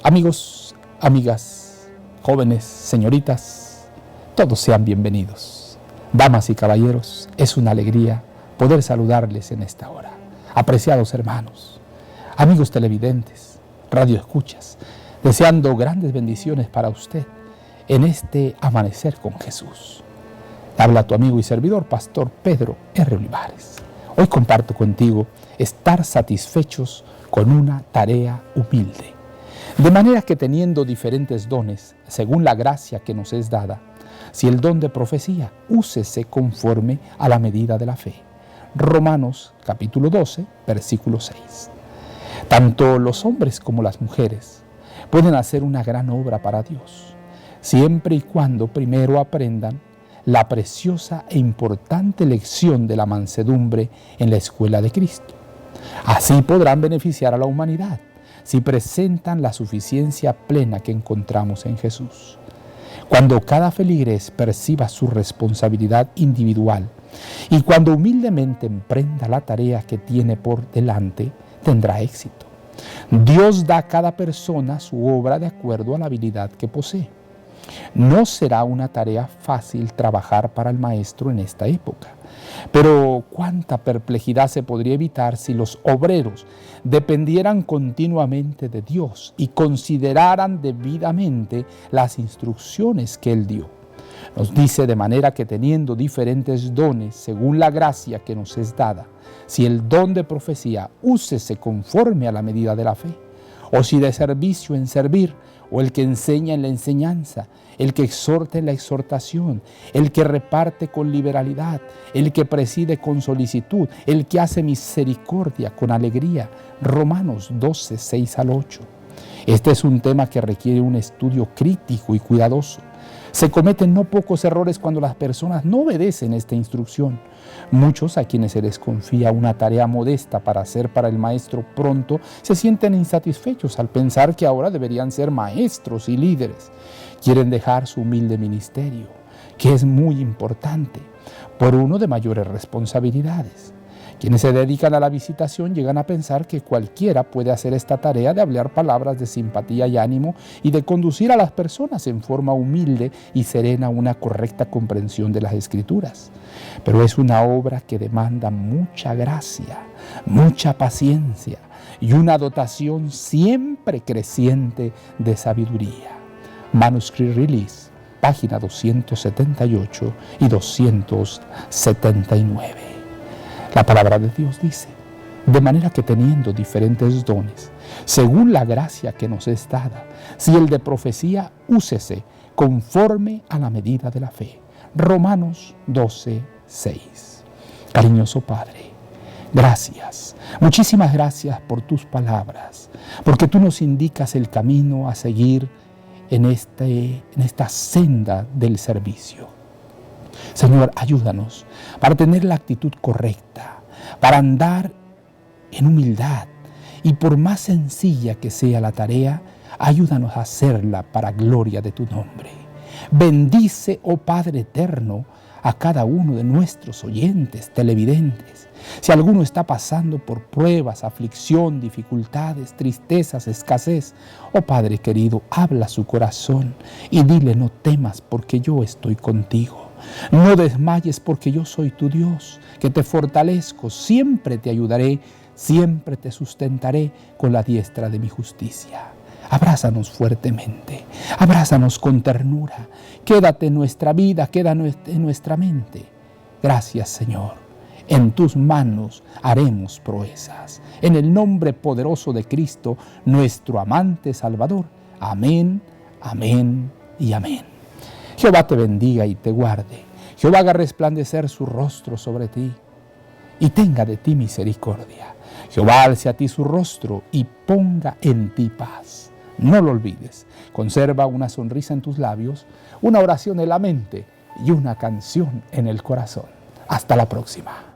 Amigos, amigas, jóvenes, señoritas, todos sean bienvenidos. Damas y caballeros, es una alegría poder saludarles en esta hora. Apreciados hermanos, amigos televidentes, radioescuchas, deseando grandes bendiciones para usted en este amanecer con Jesús. Habla tu amigo y servidor, Pastor Pedro R. Olivares. Hoy comparto contigo estar satisfechos con una tarea humilde. De manera que teniendo diferentes dones, según la gracia que nos es dada, si el don de profecía, úsese conforme a la medida de la fe. Romanos capítulo 12, versículo 6. Tanto los hombres como las mujeres pueden hacer una gran obra para Dios, siempre y cuando primero aprendan la preciosa e importante lección de la mansedumbre en la escuela de Cristo. Así podrán beneficiar a la humanidad si presentan la suficiencia plena que encontramos en Jesús. Cuando cada feligrés perciba su responsabilidad individual y cuando humildemente emprenda la tarea que tiene por delante, tendrá éxito. Dios da a cada persona su obra de acuerdo a la habilidad que posee. No será una tarea fácil trabajar para el maestro en esta época, pero cuánta perplejidad se podría evitar si los obreros dependieran continuamente de Dios y consideraran debidamente las instrucciones que Él dio. Nos dice de manera que teniendo diferentes dones según la gracia que nos es dada, si el don de profecía, úsese conforme a la medida de la fe, o si de servicio en servir, o el que enseña en la enseñanza, el que exhorta en la exhortación, el que reparte con liberalidad, el que preside con solicitud, el que hace misericordia con alegría. Romanos 12, 6 al 8. Este es un tema que requiere un estudio crítico y cuidadoso. Se cometen no pocos errores cuando las personas no obedecen esta instrucción. Muchos a quienes se les confía una tarea modesta para hacer para el maestro pronto se sienten insatisfechos al pensar que ahora deberían ser maestros y líderes. Quieren dejar su humilde ministerio, que es muy importante, por uno de mayores responsabilidades. Quienes se dedican a la visitación llegan a pensar que cualquiera puede hacer esta tarea de hablar palabras de simpatía y ánimo y de conducir a las personas en forma humilde y serena a una correcta comprensión de las Escrituras. Pero es una obra que demanda mucha gracia, mucha paciencia y una dotación siempre creciente de sabiduría. Manuscript Release, página 278 y 279. La palabra de Dios dice, de manera que teniendo diferentes dones, según la gracia que nos es dada, si el de profecía, úsese conforme a la medida de la fe. Romanos 12, 6. Cariñoso Padre, gracias, muchísimas gracias por tus palabras, porque tú nos indicas el camino a seguir en esta senda del servicio. Señor, ayúdanos para tener la actitud correcta, para andar en humildad y por más sencilla que sea la tarea, ayúdanos a hacerla para gloria de tu nombre. Bendice, oh Padre eterno, a cada uno de nuestros oyentes, televidentes. Si alguno está pasando por pruebas, aflicción, dificultades, tristezas, escasez, oh Padre querido, habla su corazón y dile: no temas porque yo estoy contigo. No desmayes porque yo soy tu Dios, que te fortalezco, siempre te ayudaré, siempre te sustentaré con la diestra de mi justicia. Abrázanos fuertemente, abrázanos con ternura, quédate en nuestra vida, quédate en nuestra mente. Gracias, Señor, en tus manos haremos proezas. En el nombre poderoso de Cristo, nuestro amante Salvador. Amén, amén y amén. Jehová te bendiga y te guarde. Jehová haga resplandecer su rostro sobre ti y tenga de ti misericordia. Jehová alce a ti su rostro y ponga en ti paz. No lo olvides. Conserva una sonrisa en tus labios, una oración en la mente y una canción en el corazón. Hasta la próxima.